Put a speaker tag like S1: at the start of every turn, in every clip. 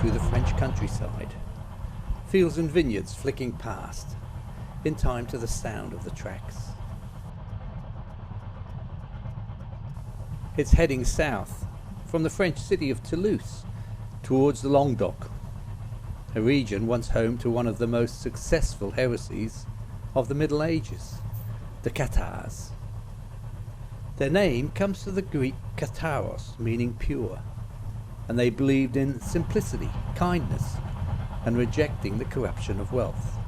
S1: through the French countryside, fields and vineyards flicking past, in time to the sound of the tracks. It's heading south from the French city of Toulouse towards the Languedoc, a region once home to one of the most successful heresies of the Middle Ages, the Cathars. Their name comes from the Greek Catharos, meaning pure, and they believed in simplicity, kindness, and rejecting the corruption of wealth.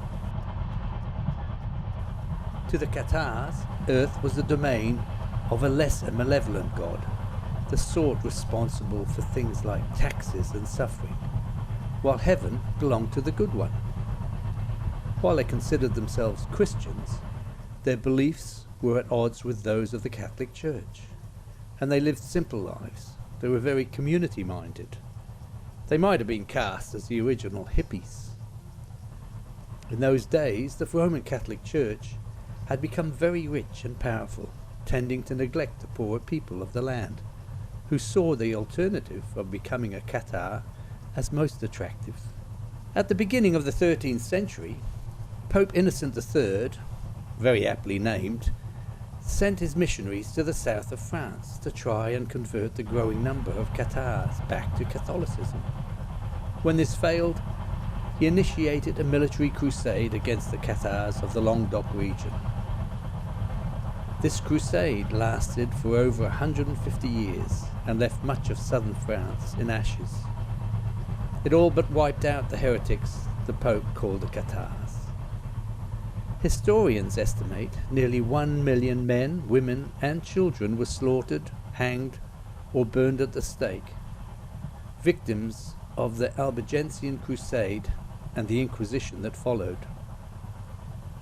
S1: To the Cathars, earth was the domain of a lesser malevolent god, the sort responsible for things like taxes and suffering, while heaven belonged to the good one. While they considered themselves Christians, their beliefs were at odds with those of the Catholic Church, and they lived simple lives. They were very community-minded. They might have been cast as the original hippies. In those days, the Roman Catholic Church had become very rich and powerful, tending to neglect the poorer people of the land, who saw the alternative of becoming a Cathar as most attractive. At the beginning of the 13th century, Pope Innocent III, very aptly named, sent his missionaries to the south of France to try and convert the growing number of Cathars back to Catholicism. When this failed, he initiated a military crusade against the Cathars of the Languedoc region. This crusade lasted for over 150 years and left much of southern France in ashes. It all but wiped out the heretics the Pope called the Cathars. Historians estimate nearly 1 million men, women and children were slaughtered, hanged or burned at the stake, victims of the Albigensian Crusade and the Inquisition that followed.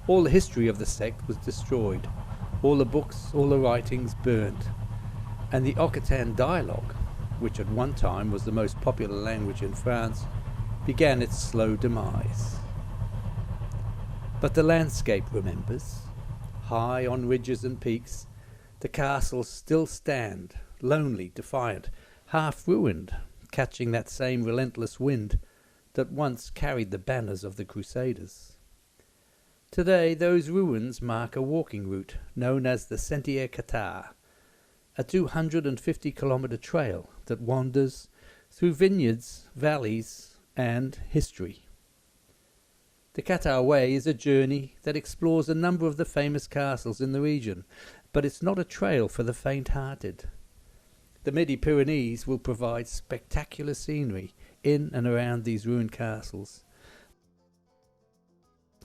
S1: All the history of the sect was destroyed, all the books, all the writings burned, and the Occitan dialogue, which at one time was the most popular language in France, began its slow demise. But the landscape remembers. High on ridges and peaks, the castles still stand, lonely, defiant, half ruined, catching that same relentless wind that once carried the banners of the Crusaders. Today those ruins mark a walking route known as the Sentier Cathar, a 250-kilometre trail that wanders through vineyards, valleys and history. The Cathar Way is a journey that explores a number of the famous castles in the region, but it's not a trail for the faint-hearted. The midi Pyrenees will provide spectacular scenery in and around these ruined castles,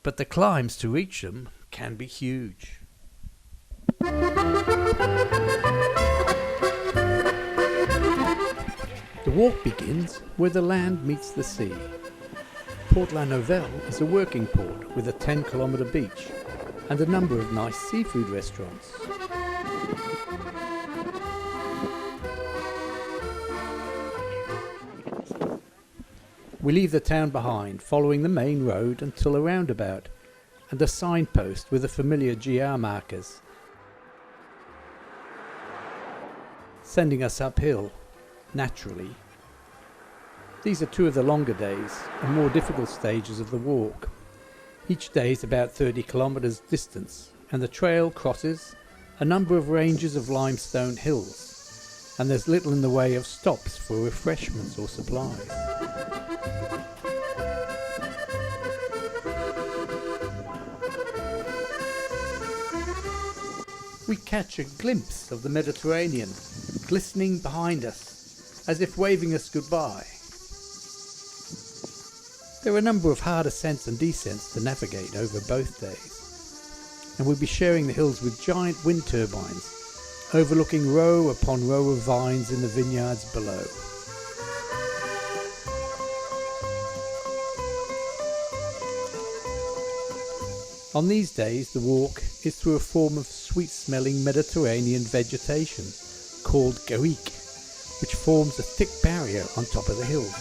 S1: but the climbs to reach them can be huge. The walk begins where the land meets the sea. Port La Nouvelle is a working port with a 10-kilometre beach and a number of nice seafood restaurants. We leave the town behind, following the main road until a roundabout and a signpost with the familiar GR markers, sending us uphill, naturally. These are two of the longer days and more difficult stages of the walk. Each day is about 30 kilometres distance, and the trail crosses a number of ranges of limestone hills, and there's little in the way of stops for refreshments or supplies. We catch a glimpse of the Mediterranean, glistening behind us, as if waving us goodbye. There are a number of hard ascents and descents to navigate over both days, and we'll be sharing the hills with giant wind turbines, overlooking row upon row of vines in the vineyards below. On these days, the walk is through a form of sweet-smelling Mediterranean vegetation called garrigue, which forms a thick barrier on top of the hills.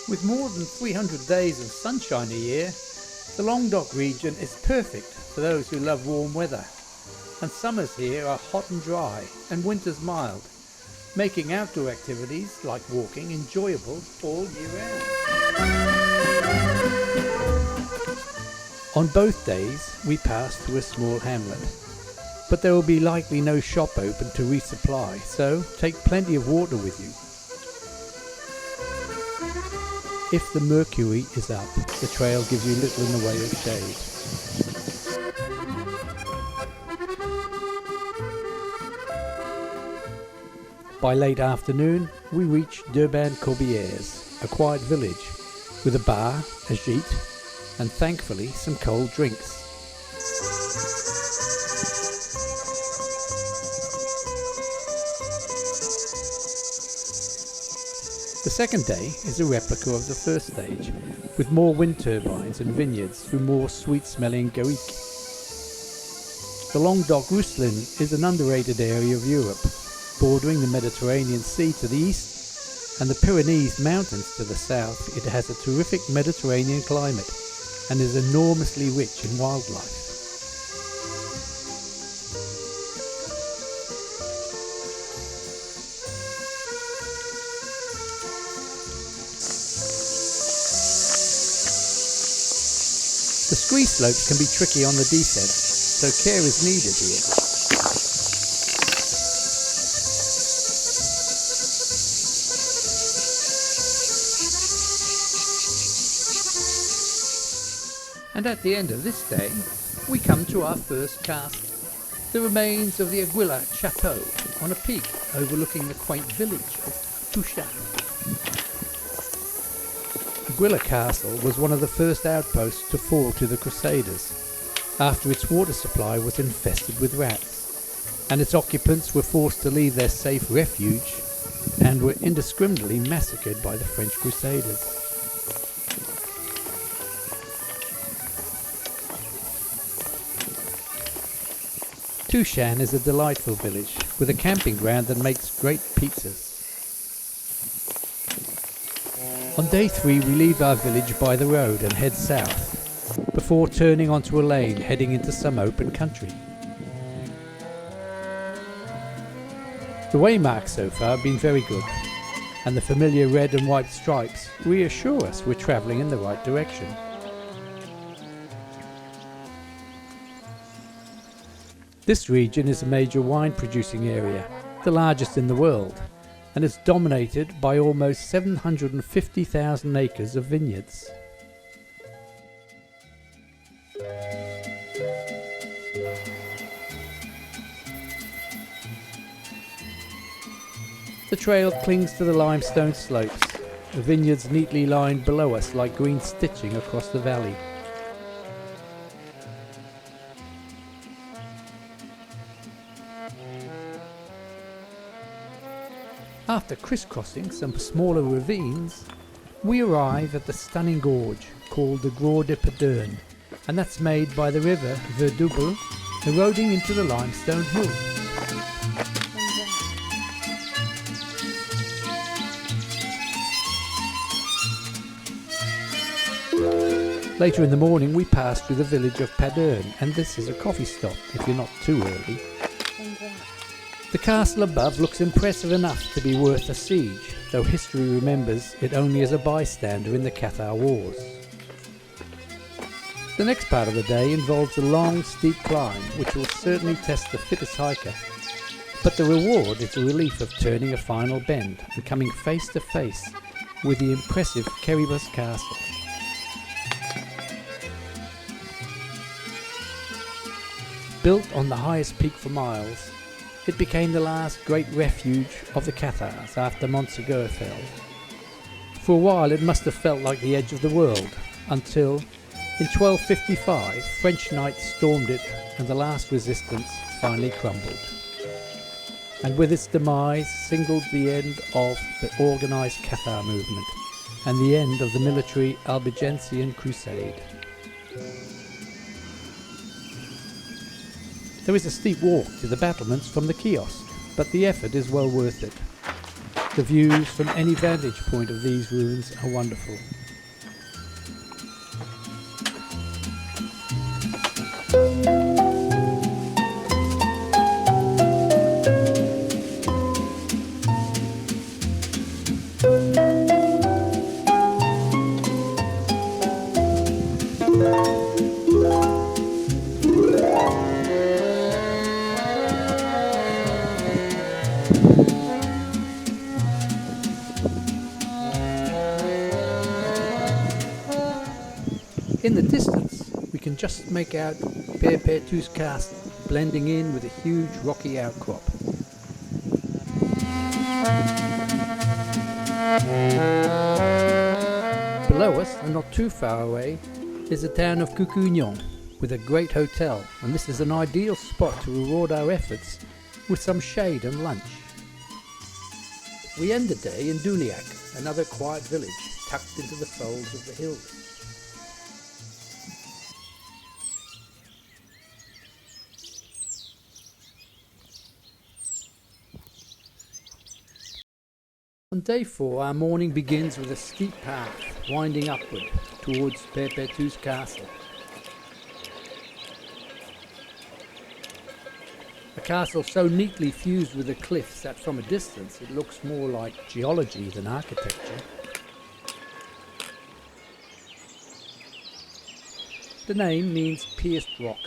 S1: With more than 300 days of sunshine a year, the Languedoc region is perfect for those who love warm weather, and summers here are hot and dry and winters mild, making outdoor activities like walking enjoyable all year round. On both days we pass through a small hamlet, but there will be likely no shop open to resupply, so take plenty of water with you. If the mercury is up, the trail gives you little in the way of shade. By late afternoon, we reach Durban-Corbières, a quiet village, with a bar, a gîte, and thankfully some cold drinks. The second day is a replica of the first stage, with more wind turbines and vineyards through more sweet-smelling garrigue. The Languedoc-Roussillon is an underrated area of Europe, bordering the Mediterranean Sea to the east and the Pyrenees Mountains to the south. It has a terrific Mediterranean climate and is enormously rich in wildlife. The ski slopes can be tricky on the descent, so care is needed here. And at the end of this day, we come to our first castle, the remains of the Bugarach chateau on a peak overlooking the quaint village of Foix. Bugarach Castle was one of the first outposts to fall to the Crusaders, after its water supply was infested with rats, and its occupants were forced to leave their safe refuge and were indiscriminately massacred by the French Crusaders. Touchan is a delightful village with a camping ground that makes great pizzas. On day 3 we leave our village by the road and head south, before turning onto a lane heading into some open country. The waymarks so far have been very good, and the familiar red and white stripes reassure us we're travelling in the right direction. This region is a major wine producing area, the largest in the world, and is dominated by almost 750,000 acres of vineyards. The trail clings to the limestone slopes, the vineyards neatly lined below us like green stitching across the valley. After crisscrossing some smaller ravines, we arrive at the stunning gorge called the Gros de Perdurn, and that's made by the river Verdouble eroding into the limestone hill. Later in the morning we pass through the village of Perdurn, and this is a coffee stop if you're not too early. The castle above looks impressive enough to be worth a siege, though history remembers it only as a bystander in the Cathar Wars. The next part of the day involves a long, steep climb, which will certainly test the fittest hiker. But the reward is the relief of turning a final bend and coming face to face with the impressive Peyrepertuse castle. Built on the highest peak for miles, it became the last great refuge of the Cathars after Montsegur fell. For a while it must have felt like the edge of the world, until in 1255 French knights stormed it and the last resistance finally crumbled. And with its demise signalled the end of the organised Cathar movement and the end of the military Albigensian crusade. There is a steep walk to the battlements from the kiosk, but the effort is well worth it. The views from any vantage point of these ruins are wonderful. just make out Peyrepertuse castle blending in with a huge rocky outcrop. Below us, and not too far away, is the town of Cucugnan with a great hotel, and this is an ideal spot to reward our efforts with some shade and lunch. We end the day in Bugarach, another quiet village tucked into the folds of the hills. On day 4, our morning begins with a steep path winding upward towards Peyrepertuse castle. A castle so neatly fused with the cliffs that from a distance it looks more like geology than architecture. The name means pierced rock,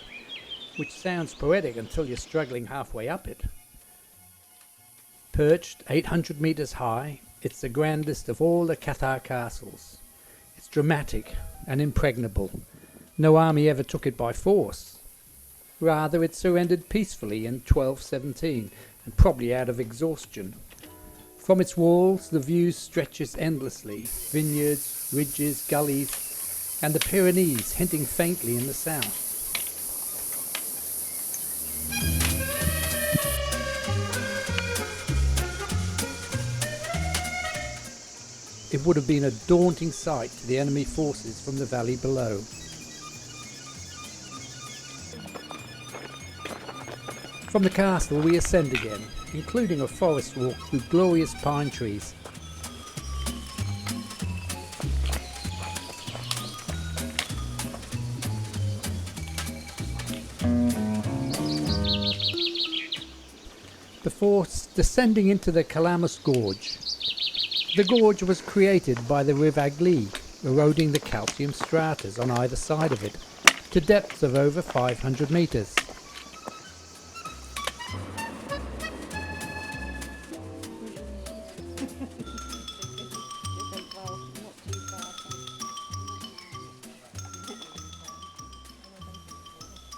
S1: which sounds poetic until you're struggling halfway up it. Perched 800 metres high, it's the grandest of all the Cathar castles. It's dramatic and impregnable. No army ever took it by force. Rather, it surrendered peacefully in 1217, and probably out of exhaustion. From its walls, the view stretches endlessly, vineyards, ridges, gullies, and the Pyrenees hinting faintly in the south. It would have been a daunting sight to the enemy forces from the valley below. From the castle we ascend again, including a forest walk through glorious pine trees. Before descending into the Calamus Gorge. The gorge was created by the refuge, eroding the calcium stratas on either side of it to depths of over 500 metres.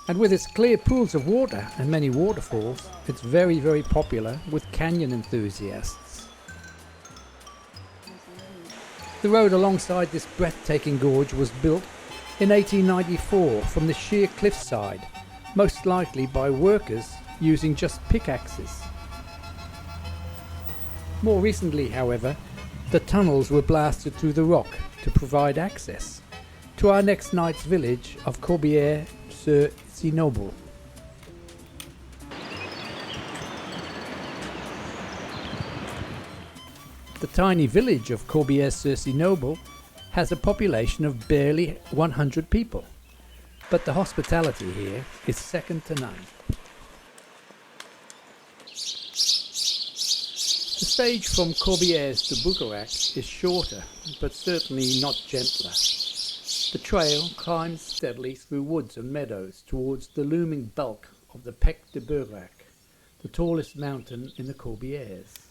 S1: And with its clear pools of water and many waterfalls, it's very, very popular with canyon enthusiasts. The road alongside this breathtaking gorge was built in 1894 from the sheer cliffside, most likely by workers using just pickaxes. More recently, however, the tunnels were blasted through the rock to provide access to our next night's village of Peyrepertuse. The tiny village of Peyrepertuse has a population of barely 100 people, but the hospitality here is second to none. The stage from Peyrepertuse to Bugarach is shorter, but certainly not gentler. The trail climbs steadily through woods and meadows towards the looming bulk of the Peyrepertuse, the tallest mountain in the Peyrepertuse.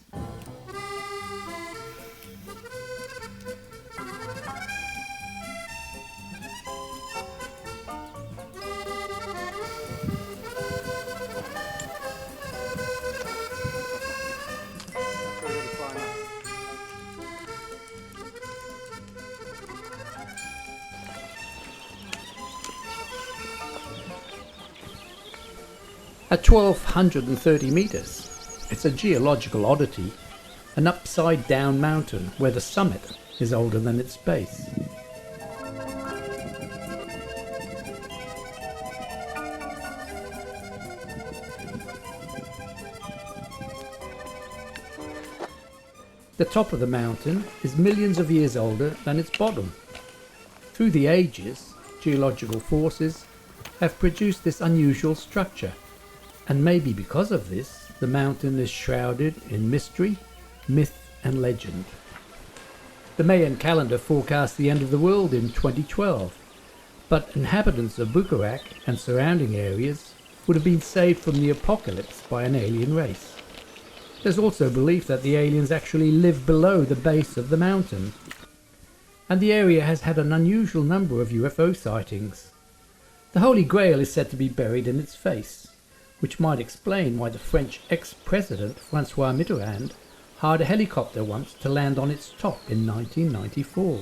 S1: At 1230 metres, it's a geological oddity, an upside-down mountain where the summit is older than its base. The top of the mountain is millions of years older than its bottom. Through the ages, geological forces have produced this unusual structure. And maybe because of this, the mountain is shrouded in mystery, myth and legend. The Mayan calendar forecast the end of the world in 2012, but inhabitants of Bugarach and surrounding areas would have been saved from the apocalypse by an alien race. There's also belief that the aliens actually live below the base of the mountain, and the area has had an unusual number of UFO sightings. The Holy Grail is said to be buried in its face, which might explain why the French ex-president François Mitterrand hired a helicopter once to land on its top in 1994.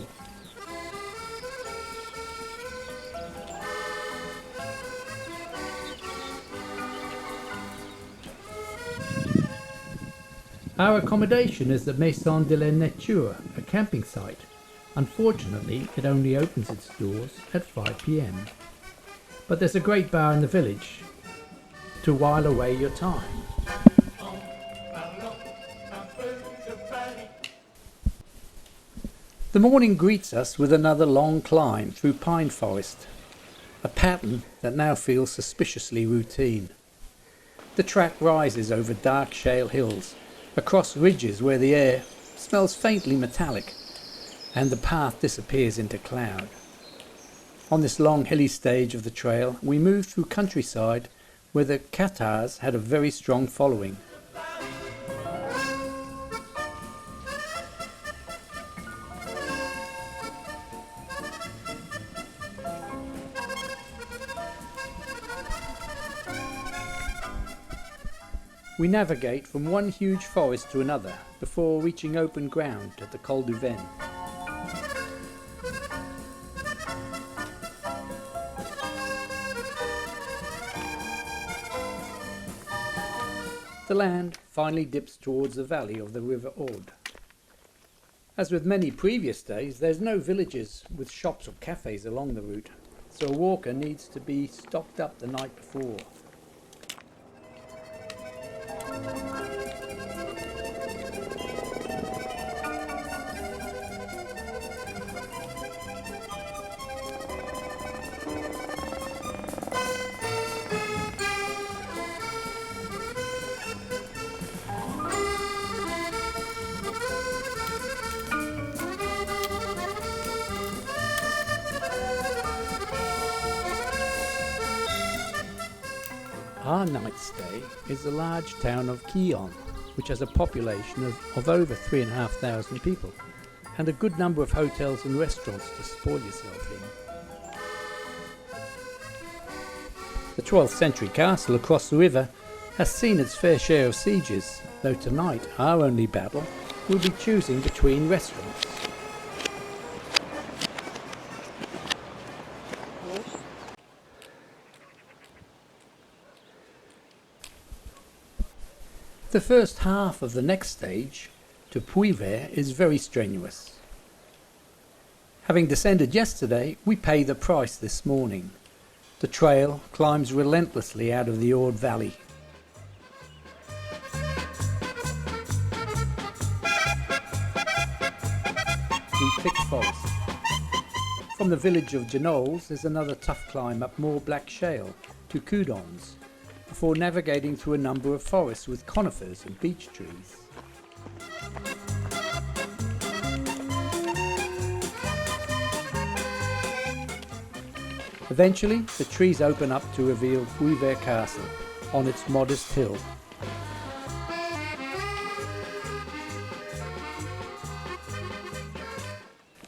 S1: Our accommodation is the Maison de la Nature, a camping site. Unfortunately, it only opens its doors at 5 p.m. But there's a great bar in the village to while away your time. The morning greets us with another long climb through pine forest, a pattern that now feels suspiciously routine. The track rises over dark shale hills, across ridges where the air smells faintly metallic, and the path disappears into cloud. On this long hilly stage of the trail, we move through countryside where the Cathars had a very strong following. We navigate from one huge forest to another before reaching open ground at the Col du Vent. The land finally dips towards the valley of the River Aude. As with many previous days, there's no villages with shops or cafes along the route, so a walker needs to be stocked up the night before. Our night stay is the large town of Quillon, which has a population of over 3,500 people and a good number of hotels and restaurants to spoil yourself in. The 12th century castle across the river has seen its fair share of sieges, though tonight our only battle will be choosing between restaurants. The first half of the next stage, to Peyrepertuse, is very strenuous. Having descended yesterday, we pay the price this morning. The trail climbs relentlessly out of the Aude Valley. Through thick forest. From the village of Genols is another tough climb up more black shale to Coudons, before navigating through a number of forests with conifers and beech trees. Eventually, the trees open up to reveal Peyrepertuse Castle on its modest hill.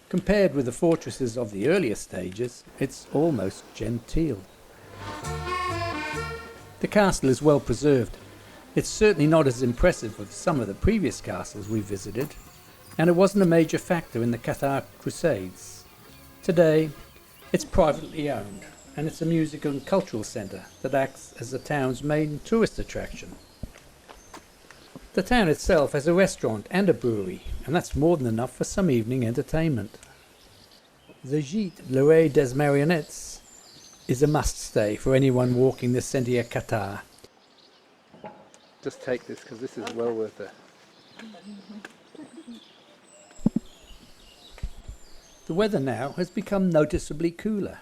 S1: Compared with the fortresses of the earlier stages, it's almost genteel. The castle is well preserved. It's certainly not as impressive as some of the previous castles we visited, and it wasn't a major factor in the Cathar Crusades. Today, it's privately owned, and it's a musical and cultural centre that acts as the town's main tourist attraction. The town itself has a restaurant and a brewery, and that's more than enough for some evening entertainment. The Gîte L'Oreille des Marionnettes is a must-stay for anyone walking the Sentier Cathar. Just take this because this is well worth it. The weather now has become noticeably cooler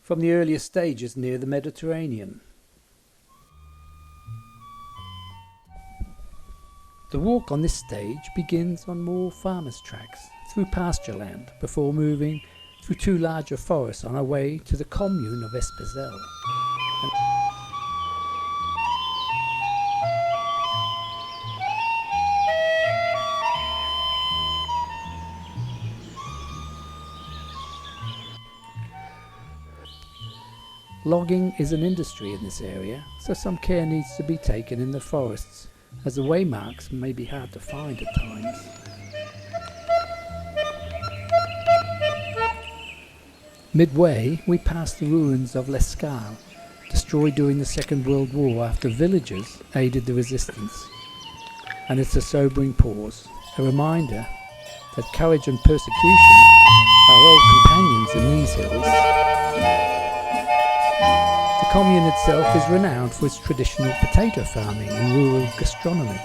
S1: from the earlier stages near the Mediterranean. The walk on this stage begins on more farmers' tracks through pasture land before moving through two larger forests on our way to the commune of Espézelle. Logging is an industry in this area, so some care needs to be taken in the forests, as the waymarks may be hard to find at times. Midway, we passed the ruins of L'Escale, destroyed during the Second World War after villagers aided the resistance. And it's a sobering pause, a reminder that courage and persecution are old companions in these hills. The commune itself is renowned for its traditional potato farming and rural gastronomy.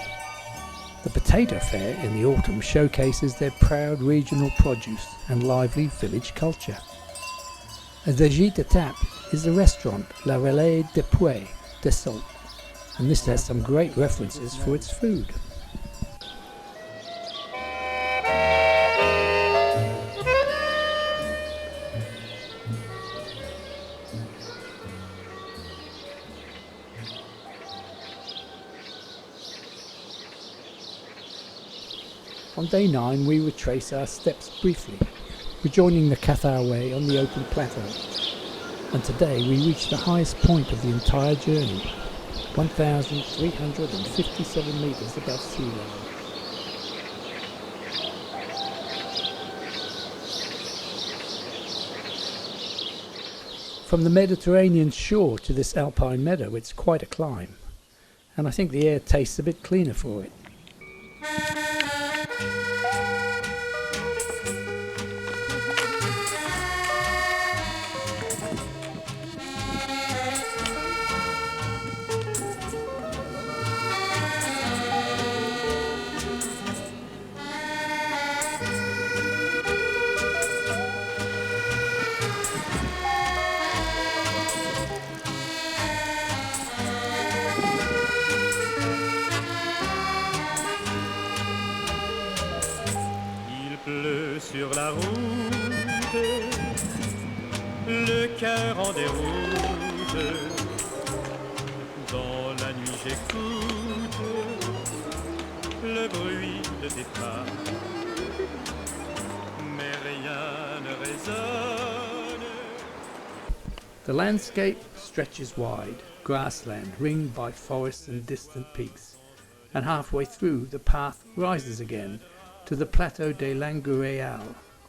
S1: The potato fair in the autumn showcases their proud regional produce and lively village culture. The gîte étape is the restaurant La Relais de Puy de Salt, and this has some great references for its food. On day 9 we retrace our steps briefly, rejoining the Cathar Way on the open plateau, and today we reach the highest point of the entire journey, 1,357 metres above sea level. From the Mediterranean shore to this Alpine meadow it's quite a climb, and I think the air tastes a bit cleaner for it.
S2: Sur la route, le cœur en déroute, dans la nuit j'écoute le bruit de tes pas, mais rien ne résonne.
S1: The landscape stretches wide, grassland ringed by forests and distant peaks, and halfway through the path rises again to the Plateau de Languedoc,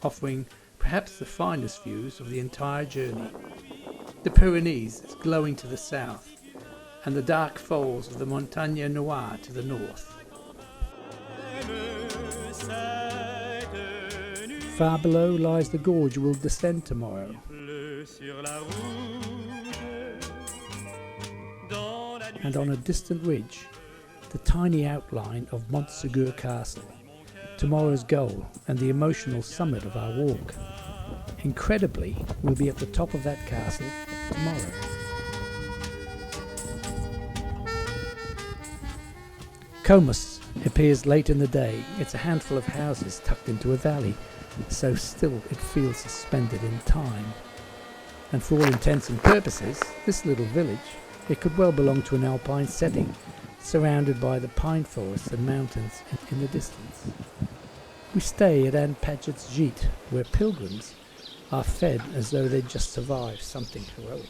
S1: offering perhaps the finest views of the entire journey. The Pyrenees is glowing to the south, and the dark folds of the Montagne Noire to the north. Far below lies the gorge we'll descend tomorrow. And on a distant ridge, the tiny outline of Montsegur Castle, tomorrow's goal and the emotional summit of our walk. Incredibly, we'll be at the top of that castle tomorrow. Comus appears late in the day. It's a handful of houses tucked into a valley, so still it feels suspended in time. And for all intents and purposes, this little village, it could well belong to an Alpine setting, surrounded by the pine forests and mountains in the distance. We stay at Anne Paget's gîte, where pilgrims are fed as though they'd just survived something heroic.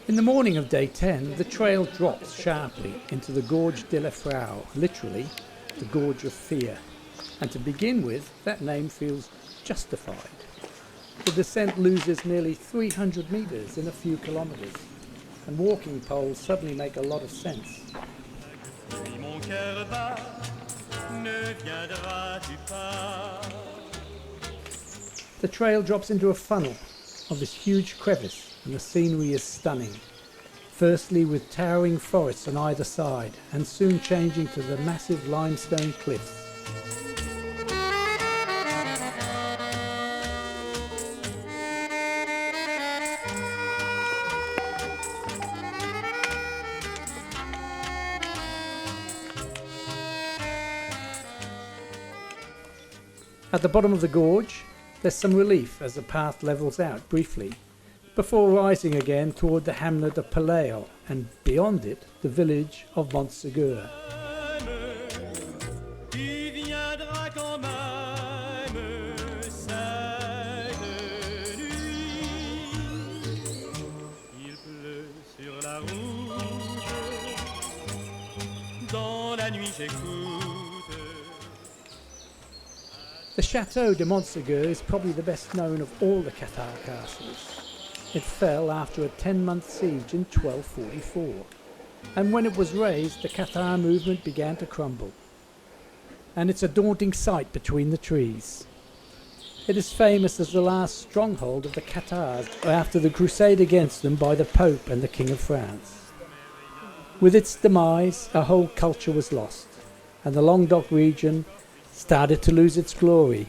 S1: In the morning of day 10, the trail drops sharply into the Gorge de la Frau, literally the Gorge of Fear, and to begin with, that name feels justified. The descent loses nearly 300 metres in a few kilometres, and walking poles suddenly make a lot of sense. The trail drops into a funnel of this huge crevice, and the scenery is stunning. Firstly with towering forests on either side, and soon changing to the massive limestone cliffs. At the bottom of the gorge, there's some relief as the path levels out briefly, before rising again toward the hamlet of Peyrepertuse, and beyond it, the village of Montsegur.
S2: j'écoute.
S3: The Chateau de Montsegur is probably the best known of all the Cathar castles. It fell after a 10-month siege in 1244, and when it was razed, the Cathar movement began to crumble. And it's a daunting sight between the trees. It is famous as the last stronghold of the Cathars after the crusade against them by the Pope and the King of France. With its demise, a whole culture was lost, and the Languedoc region started to lose its glory.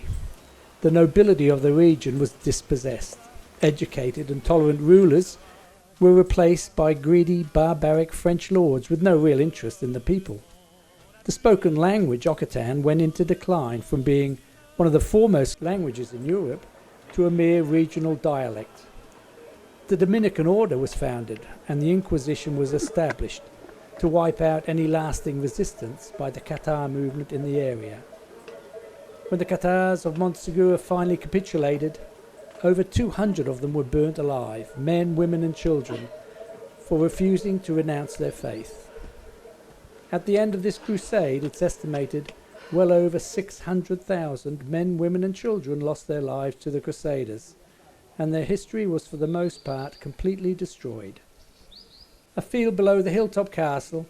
S3: The nobility of the region was dispossessed. Educated and tolerant rulers were replaced by greedy, barbaric French lords with no real interest in the people. The spoken language, Occitan, went into decline from being one of the foremost languages in Europe to a mere regional dialect. The Dominican order was founded and the Inquisition was established to wipe out any lasting resistance by the Cathar movement in the area. When the Cathars of Montsegur finally capitulated, over 200 of them were burnt alive, men, women and children, for refusing to renounce their faith. At the end of this crusade, it's estimated well over 600,000 men, women and children lost their lives to the Crusaders, and their history was for the most part completely destroyed. A field below the hilltop castle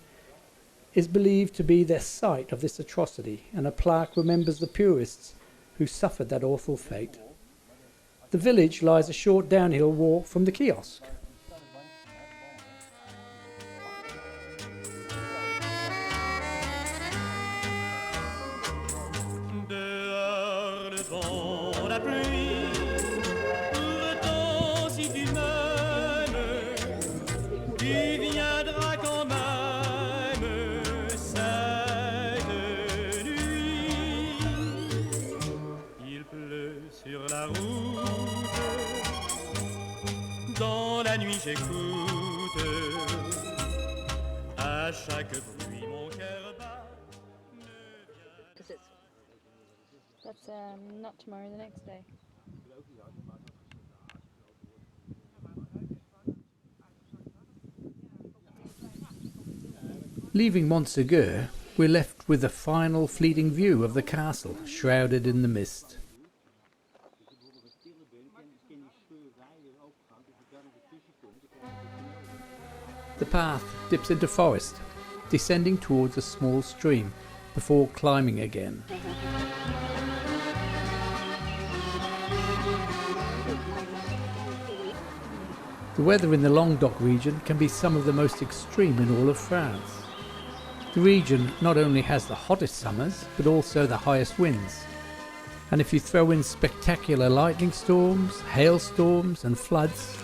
S3: is believed to be the site of this atrocity, and a plaque remembers the purists who suffered that awful fate. The village lies a short downhill walk from the kiosk.
S2: Dehors le vent, la pluie, pourtant si tu m'aimes, tu viendras quand même cette nuit. Il pleut sur la route, dans la nuit j'écoute, à chaque bruit mon cœur bat.
S4: That's not tomorrow, the next day.
S1: Leaving Montsegur, we're left with a final fleeting view of the castle, shrouded in the mist. The path dips into forest, descending towards a small stream before climbing again. The weather in the Languedoc region can be some of the most extreme in all of France. The region not only has the hottest summers, but also the highest winds. And if you throw in spectacular lightning storms, hailstorms and floods,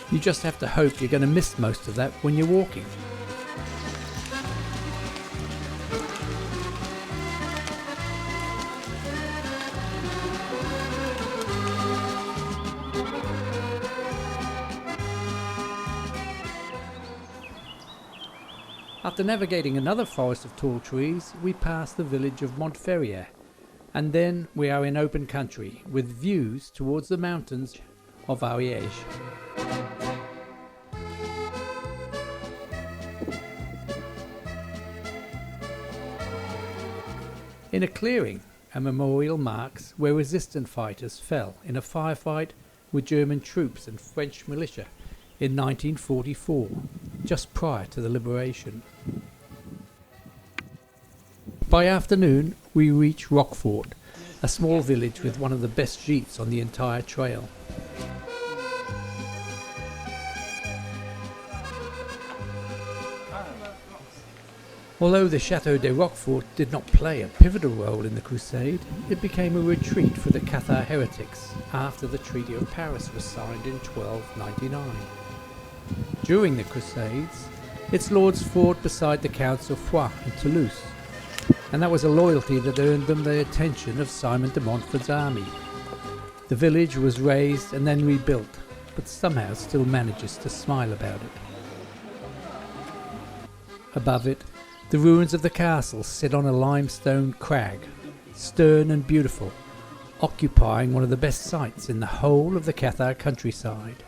S1: you just have to hope you're going to miss most of that when you're walking. After navigating another forest of tall trees, we pass the village of Montferrier, and then we are in open country with views towards the mountains of Ariège. In a clearing, a memorial marks where resistant fighters fell in a firefight with German troops and French militia in 1944, just prior to the liberation. By afternoon, we reach Roquefort, a small village with one of the best gîtes on the entire trail. Although the Château de Roquefort did not play a pivotal role in the crusade, it became a retreat for the Cathar heretics after the Treaty of Paris was signed in 1299. During the Crusades, its lords fought beside the Counts of Foix and Toulouse, and that was a loyalty that earned them the attention of Simon de Montfort's army. The village was razed and then rebuilt, but somehow still manages to smile about it. Above it, the ruins of the castle sit on a limestone crag, stern and beautiful, occupying one of the best sites in the whole of the Cathar countryside.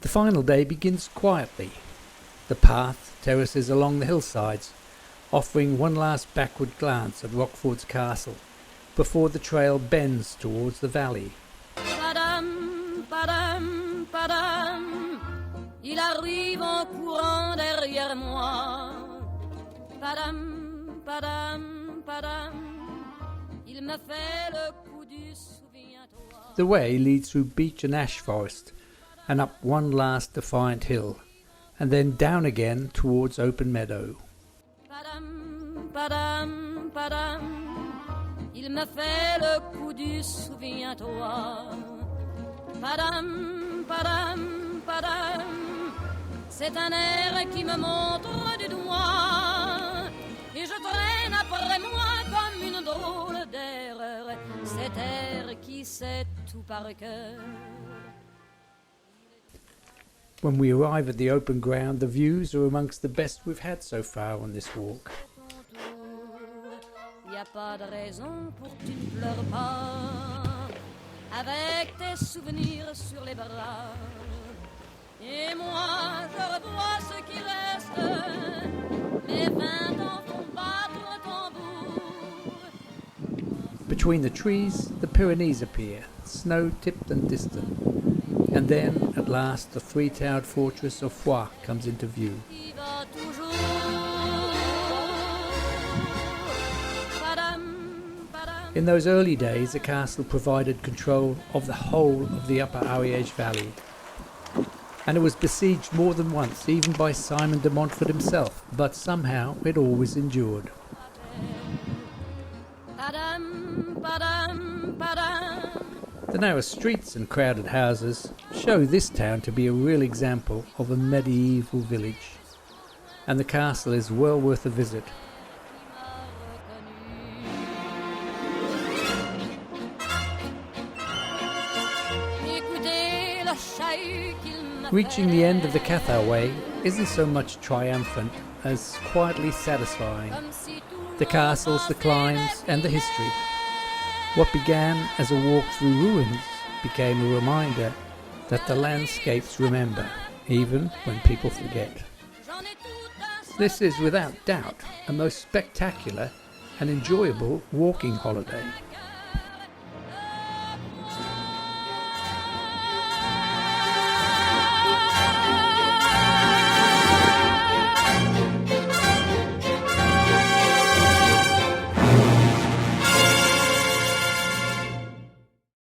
S1: The final day begins quietly. The path terraces along the hillsides, offering one last backward glance at Rocheford's castle before the trail bends towards the valley.
S5: Padam, padam, padam, il arrive en courant derrière moi. Padam, padam, padam, il me fait le coup du souviens-toi.
S1: The way leads through beech and ash forest and up one last defiant hill, and then down again towards open meadow.
S5: Padam, padam, padam, il me fait le coup du souviens-toi. Padam, padam, padam, c'est un air qui me montre du doigt, et je traîne après moi comme une drôle d'erreur, cet air qui sait tout par cœur.
S1: When we arrive at the open ground, the views are amongst the best we've had so far on this walk.
S5: Y a pas de raison pour que tu ne pleures pas, avec tes souvenirs sur les bras. Et moi, je revois ce qui reste, mes 20 ans font battre le tambour.
S1: Between the trees, the Pyrenees appear, snow-tipped and distant. And then, at last, the three-towered fortress of Foix comes into view.
S5: Qui va toujours. Padam, padam.
S1: In those early days, the castle provided control of the whole of the upper Ariège valley. And it was besieged more than once, even by Simon de Montfort himself, but somehow it always endured.
S5: Padam, padam, padam.
S1: The narrow streets and crowded houses show this town to be a real example of a medieval village, and the castle is well worth a visit. Reaching the end of the Cathar Way isn't so much triumphant as quietly satisfying. The castles, the climbs and the history. What began as a walk through ruins became a reminder that the landscapes remember, even when people forget. This is without doubt a most spectacular and enjoyable walking holiday.